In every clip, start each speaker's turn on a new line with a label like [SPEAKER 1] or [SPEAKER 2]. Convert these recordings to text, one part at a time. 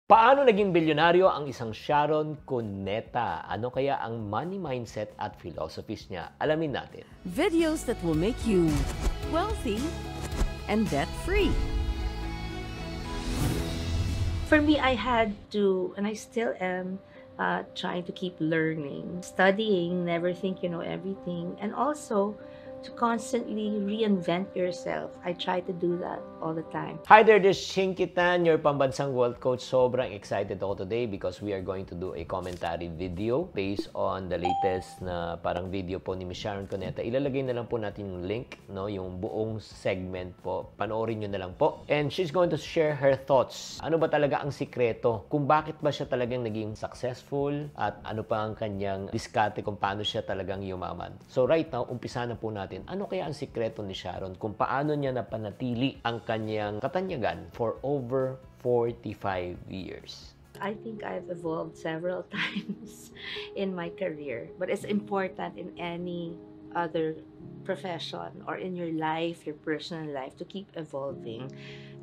[SPEAKER 1] Paano naging bilyonaryo ang isang Sharon Cuneta? Ano kaya ang money mindset at philosophies niya? Alamin natin.
[SPEAKER 2] Videos that will make you wealthy and debt-free.
[SPEAKER 3] For me, I had to, and I still am, trying to keep learning, studying, never think you know everything, and also to constantly reinvent yourself. I try to do that all the time.
[SPEAKER 1] Hi there, this is Shinkitan, your pambansang wealth coach. Sobrang excited ako today because we are going to do a commentary video based on the latest na parang video po ni Ms. Sharon Cuneta. Ilalagay na lang po natin yung link, no, yung buong segment po. Panoorin nyo na lang po. And she's going to share her thoughts. Ano ba talaga ang sikreto? Kung bakit ba siya talagang naging successful at ano pa ang kanyang diskarte kung paano siya talagang yumaman. So right now, umpisa na po natin. Ano kaya ang sikreto ni Sharon kung paano niya napanatili ang kanyang katanyagan for over 45 years?
[SPEAKER 3] I think I've evolved several times in my career, but it's important in any other profession or in your life, your personal life, to keep evolving,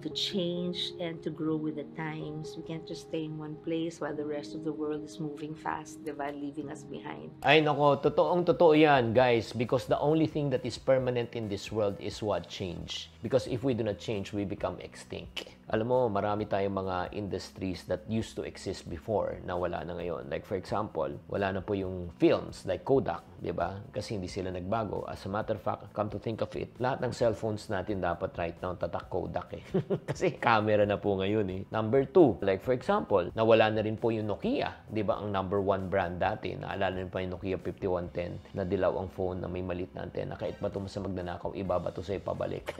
[SPEAKER 3] to change and to grow with the times. We can't just stay in one place while the rest of the world is moving fast, diba, leaving us behind.
[SPEAKER 1] Ay nako, totoong-totoo yan, guys, because the only thing that is permanent in this world is what? Change. Because if we do not change, we become extinct. Alam mo, marami tayong mga industries that used to exist before na wala na ngayon. Like for example, wala na po yung films like Kodak, di ba? Kasi hindi sila nagbago. As a matter of fact, come to think of it, lahat ng cellphones natin dapat right now tatak Kodak eh. Kasi camera na po ngayon eh. Number 2, like for example, nawala na rin po yung Nokia, di ba? Ang number 1 brand dati. Naalala niyo pa yung Nokia 5110 na dilaw ang phone na may malit na antena. Kahit bato mo sa magnanakaw, ibabato sa'yo pabalik.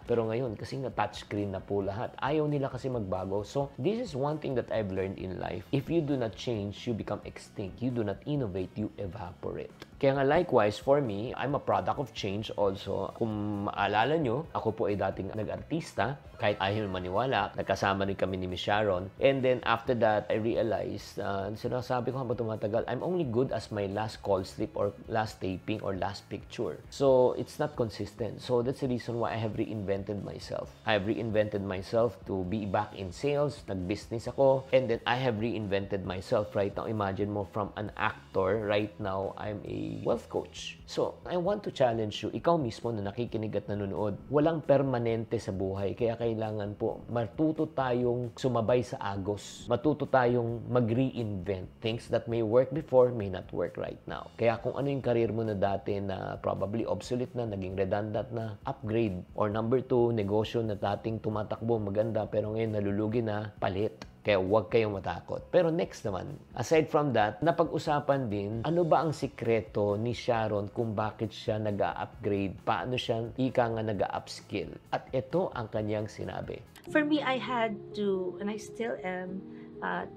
[SPEAKER 1] Pero ngayon, kasi nga touchscreen na po lahat. Ayaw nila kasi magbago. So, this is one thing that I've learned in life. If you do not change, you become extinct. You do not innovate, you evaporate. Kaya nga likewise, for me, I'm a product of change also. Kung maalala nyo, ako po ay dating nag-artista. Kahit ayaw maniwala, nagkasama rin kami ni Ms. Sharon. And then after that, I realized, sinasabi ko habang tumatagal, I'm only good as my last call slip or last taping or last picture. So, it's not consistent. So, that's the reason why I have reinvented myself. I have reinvented myself to be back in sales. Nag-business ako. And then I have reinvented myself right now. Imagine mo, from an actor, right now, I'm a wealth coach. So, I want to challenge you, ikaw mismo na nakikinig at nanonood, walang permanente sa buhay. Kaya kailangan po, matuto tayong sumabay sa agos. Matuto tayong mag-reinvent. Things that may work before may not work right now. Kaya kung ano yung career mo na dati na probably obsolete na, naging redundant na, upgrade. Or number 2, negosyo na dating tumatakbo, maganda, pero ngayon nalulugi na, palit. Kaya huwag kayong matakot. Pero next naman, aside from that, napag-usapan din, ano ba ang sikreto ni Sharon kung bakit siya nag-upgrade, paano siya ika nga nag-upskill. At ito ang kanyang sinabi.
[SPEAKER 3] For me, I had to, and I still am,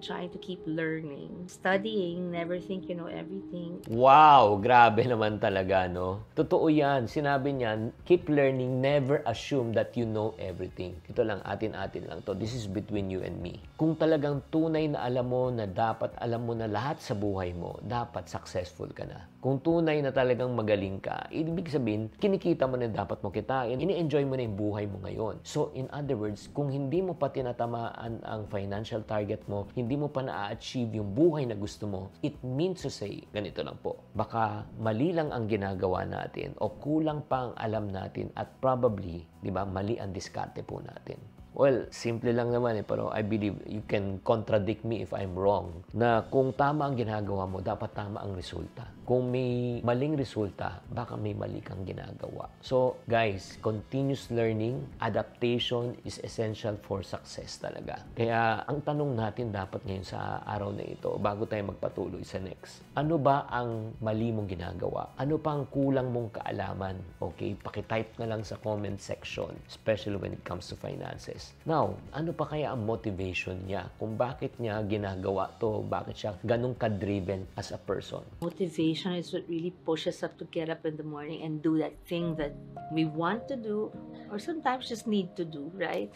[SPEAKER 3] trying to keep learning, studying, never think you know everything.
[SPEAKER 1] Wow! Grabe naman talaga, no? Totoo yan. Sinabi niyan, keep learning, never assume that you know everything. Ito lang, atin-atin lang to. This is between you and me. Kung talagang tunay na alam mo na dapat alam mo na lahat sa buhay mo, dapat successful ka na. Kung tunay na talagang magaling ka, ibig sabihin, kinikita mo na dapat mo kitain, ini-enjoy mo na yung buhay mo ngayon. So, in other words, kung hindi mo pa tinatamaan ang financial target mo, hindi mo pa na-achieve yung buhay na gusto mo, it means to say, ganito lang po, baka mali lang ang ginagawa natin o kulang pa ang alam natin at probably, di ba, mali ang diskarte po natin. Well, simple lang naman eh, pero I believe you can contradict me if I'm wrong. Na kung tama ang ginagawa mo, dapat tama ang resulta. Kung may maling resulta, baka may mali kang ginagawa. So, guys, continuous learning, adaptation is essential for success talaga. Kaya, ang tanong natin dapat ngayon sa araw na ito, bago tayo magpatuloy sa next, ano ba ang mali mong ginagawa? Ano pa ang kulang mong kaalaman? Okay, pakitype na lang sa comment section, especially when it comes to finances. Now, ano pa kaya ang motivation niya? Kung bakit niya ginagawa to? Bakit siya ganun ka-driven as a person?
[SPEAKER 3] Motivation is what really pushes us to get up in the morning and do that thing that we want to do or sometimes just need to do, right?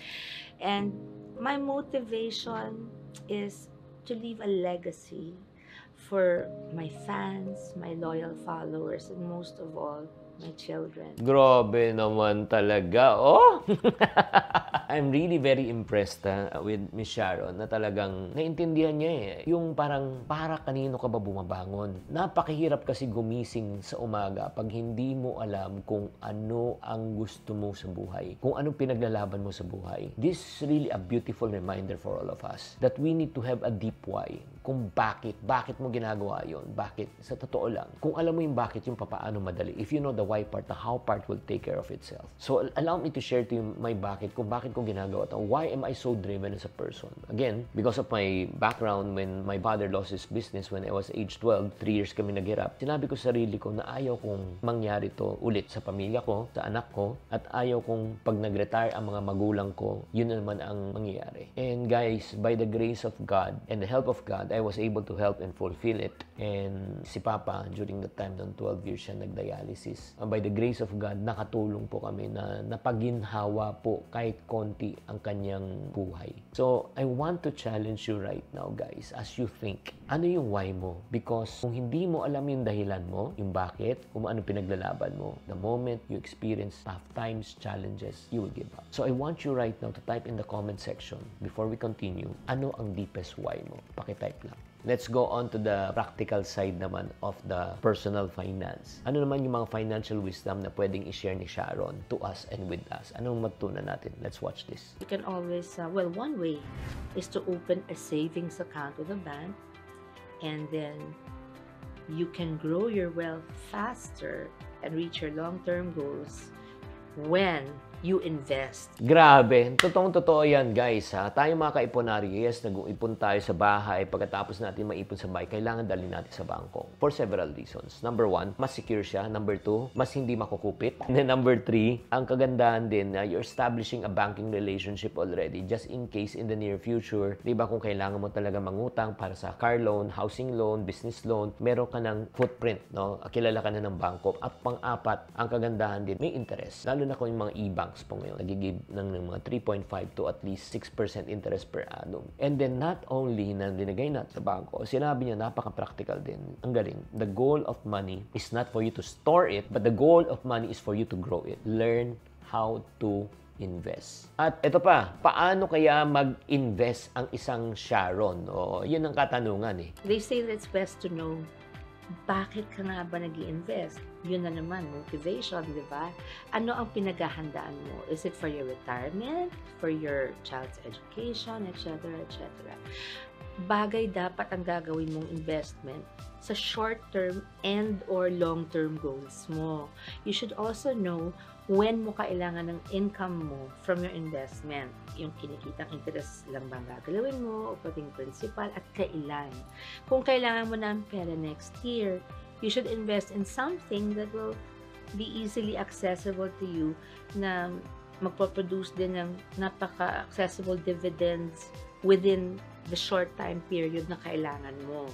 [SPEAKER 3] And my motivation is to leave a legacy for my fans, my loyal followers, and most of all, my children.
[SPEAKER 1] Grabe naman talaga, oh! I'm really very impressed with Miss Sharon na talagang naintindihan niya yung parang para kanino ka ba bumabangon. Napakahirap kasi gumising sa umaga pag hindi mo alam kung ano ang gusto mo sa buhay, kung anong pinaglalaban mo sa buhay. This is really a beautiful reminder for all of us that we need to have a deep why. Kung bakit mo ginagawa yon, bakit, sa totoo lang. Kung alam mo yung bakit, yung papaano madali. If you know the why part, the how part will take care of itself. So, allow me to share to you my bakit, kung bakit ko ginagawa ito. Why am I so driven as a person? Again, because of my background when my father lost his business when I was age 12, 3 years kami naghirap, sinabi ko sa sarili ko na ayaw kong mangyari to ulit sa pamilya ko, sa anak ko, at ayaw kong pag nag-retire ang mga magulang ko, yun naman ang mangyayari. And guys, by the grace of God and the help of God, I was able to help and fulfill it. And si Papa, during that time, noong 12 years siya nag-dialysis. And by the grace of God, nakatulong po kami na napaginhawa po kahit konti ang kanyang buhay. So, I want to challenge you right now, guys, as you think, ano yung why mo? Because kung hindi mo alam yung dahilan mo, yung bakit, kung ano pinaglalaban mo, the moment you experience tough times, challenges, you will give up. So, I want you right now to type in the comment section before we continue, ano ang deepest why mo? Pakitype lang. Let's go on to the practical side naman of the personal finance. Ano naman yung mga financial wisdom na pwedeng i-share ni Sharon to us and with us? Anong matutunan natin? Let's watch this.
[SPEAKER 3] You can always, one way is to open a savings account with a bank, and then you can grow your wealth faster and reach your long-term goals when you invest.
[SPEAKER 1] Grabe. Totoong-totoo yan, guys. Tayo mga kaiponaryo, yes, nag-uipon tayo sa bahay. Pagkatapos natin maipon sa bahay, kailangan dalhin natin sa bangko. For several reasons. Number 1, mas secure siya. Number 2, mas hindi makukupit. And then number 3, ang kagandahan din na you're establishing a banking relationship already just in case in the near future. Diba kung kailangan mo talaga mangutang para sa car loan, housing loan, business loan, meron ka ng footprint, no? Kilala ka na ng bangko. At pang-apat, ang kagandahan din, may interest. Lalo na kung yung mga e-bank po ngayon, nagigib ng mga 3.5 to at least 6% interest per annum. And then not only na dinagay natin sa bangko, sinabi niya napaka-practical din. Ang galing. The goal of money is not for you to store it, but the goal of money is for you to grow it. Learn how to invest. At ito pa, paano kaya mag-invest ang isang Sharon? O, yun ang katanungan eh.
[SPEAKER 3] They say that it's best to know bakit ka nga ba nag-i-invest? Yun na naman, motivation, di ba? Ano ang pinaghahandaan mo? Is it for your retirement, for your child's education, etc., etc.? Bagay dapat ang gagawin mong investment sa short-term and or long-term goals mo. You should also know when mo kailangan ng income mo from your investment. Yung kinikitang interest lang bang gagalawin mo o pwedeng principal at kailan. Kung kailangan mo ng pera next year, you should invest in something that will be easily accessible to you na magpo-produce din ng napaka-accessible dividends within the short time period na kailangan mo.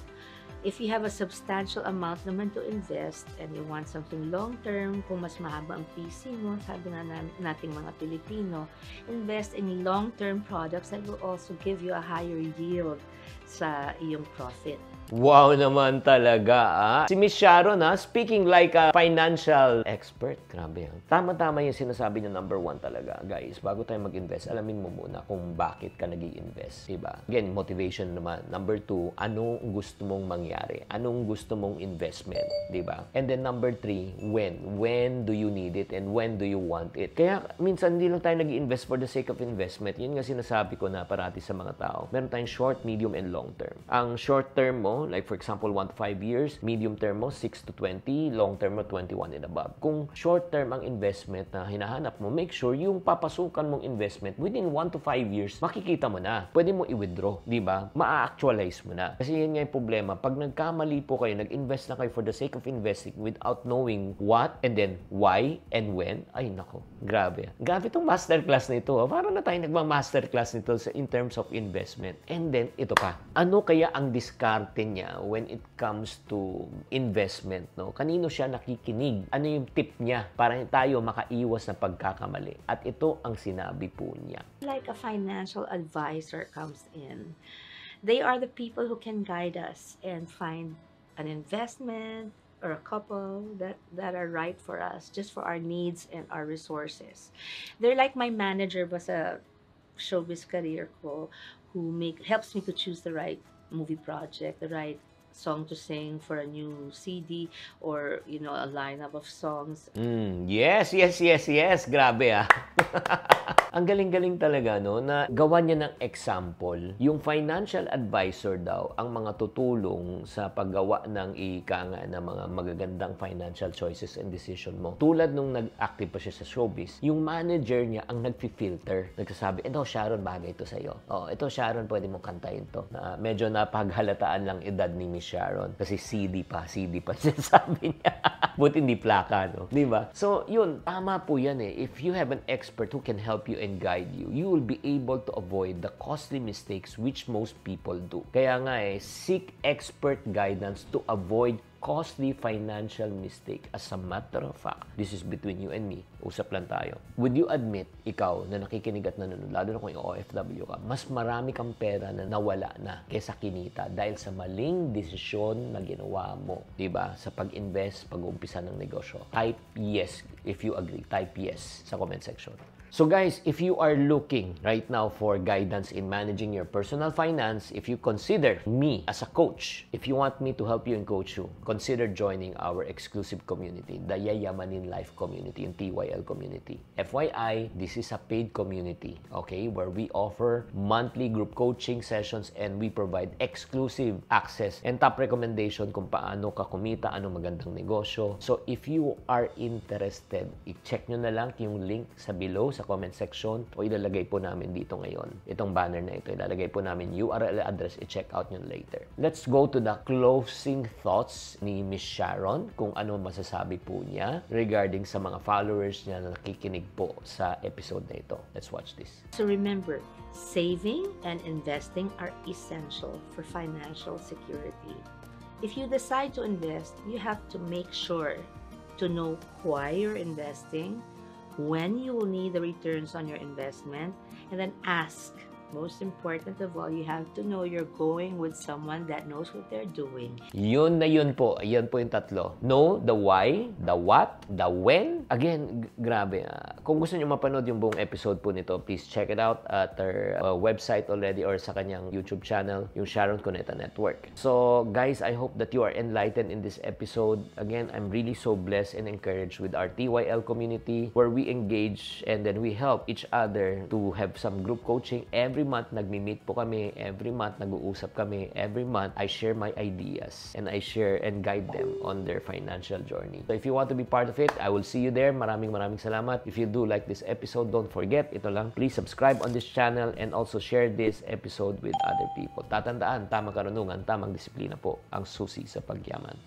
[SPEAKER 3] If you have a substantial amount naman to invest and you want something long-term, kung mas mahaba ang PC mo, sabi nga nating mga Pilipino, invest in long-term products that will also give you a higher yield sa iyong profit.
[SPEAKER 1] Wow naman talaga, Si Miss Sharon, speaking like a financial expert. Grabe yan. Tama-tama yung sinasabi niya, number 1 talaga. Guys, bago tayo mag-invest, alamin mo muna kung bakit ka nag-i-invest. Diba? Again, motivation naman. Number 2, anong gusto mong mangyari? Anong gusto mong investment? Diba? And then number 3, when? When do you need it and when do you want it? Kaya minsan hindi lang tayo nag-i-invest for the sake of investment. Yun nga sinasabi ko na parati sa mga tao. Meron tayong short, medium, and long term. Ang short term mo, like for example, 1 to 5 years, medium term mo, 6 to 20, long term mo, 21 and above. Kung short term ang investment na hinahanap mo, make sure yung papasukan mong investment within 1 to 5 years, makikita mo na. Pwede mo i-withdraw, di ba? Ma-actualize mo na. Kasi yan nga yung problema. Pag nagkamali po kayo, nag-invest na kayo for the sake of investing without knowing what and then why and when, ay nako, grabe. Grabe itong masterclass na ito. Parang na tayo nagma-masterclass nito in terms of investment. And then, ito pa. Ano kaya ang diskarte niya when it comes to investment, no? Kanino siya nakikinig? Ano yung tip niya para tayo makaiwas na pagkakamali? At ito ang sinabi po niya.
[SPEAKER 3] Like a financial advisor comes in, they are the people who can guide us and find an investment or a couple that are right for us, just for our needs and our resources. They're like my manager was a showbiz career ko, who helps me to choose the right movie project, the right song to sing for a new CD, or a lineup of songs.
[SPEAKER 1] Yes, yes, yes, yes. Grabe ah. Ang galing-galing talaga, no, na gawa niya ng example. Yung financial advisor daw ang mga tutulong sa paggawa ng ika ng mga magagandang financial choices and decision mo. Tulad nung nag-active pa siya sa showbiz, yung manager niya ang nagfi-filter. Nagsasabi, ito Sharon, bagay ito sa'yo. Oh, ito Sharon, pwede mong kantayin to. Na medyo napaghalataan lang edad ni Miss Sharon. Kasi CD pa sinasabi niya. Buti hindi plaka, no? Di ba? So, yun, tama po yan eh. If you have an expert who can help you and guide you, you will be able to avoid the costly mistakes which most people do. Kaya nga eh, seek expert guidance to avoid costly financial mistake. As a matter of fact, this is between you and me. Usap lang tayo. Would you admit, ikaw na nakikinig at nanonood, lalo na kung OFW ka, mas marami kang pera na nawala na kesa kinita dahil sa maling desisyon na ginawa mo, diba? Sa pag-invest, pag-uumpisa ng negosyo. Type yes if you agree. Type yes sa comment section. So guys, if you are looking right now for guidance in managing your personal finance, if you consider me as a coach, if you want me to help you and coach you, consider joining our exclusive community, the Yayamanin Life community, yung TYL community. FYI, this is a paid community, okay, where we offer monthly group coaching sessions and we provide exclusive access and top recommendation kung paano ka kumita, anong magandang negosyo. So if you are interested, i-check nyo na lang yung link sa below sa comment section o ilalagay po namin dito ngayon. Itong banner na ito, ilalagay po namin URL address, i-check out nyo later. Let's go to the closing thoughts ni Miss Sharon, kung ano masasabi po niya regarding sa mga followers niya na nakikinig po sa episode na ito. Let's watch this.
[SPEAKER 3] So remember, saving and investing are essential for financial security. If you decide to invest, you have to make sure to know why you're investing, when you will need the returns on your investment, and then ask. Most important of all, you have to know you're going with someone that knows what they're doing.
[SPEAKER 1] Yun na yun po. Yan po yung tatlo. Know the why, the what, the when. Again, grabe. Kung gusto nyo mapanood yung buong episode po nito, please check it out at our website already or sa kanyang YouTube channel, yung Sharon Cuneta Network. So, guys, I hope that you are enlightened in this episode. Again, I'm really so blessed and encouraged with our TYL community where we engage and then we help each other to have some group coaching. Every month, nagmi-meet po kami. Every month, nag-uusap kami. Every month, I share my ideas and I share and guide them on their financial journey. So if you want to be part of it, I will see you there. Maraming salamat. If you do like this episode, don't forget, ito lang, please subscribe on this channel and also share this episode with other people. Tatandaan, tamang karunungan, tamang disiplina po ang susi sa pagyaman.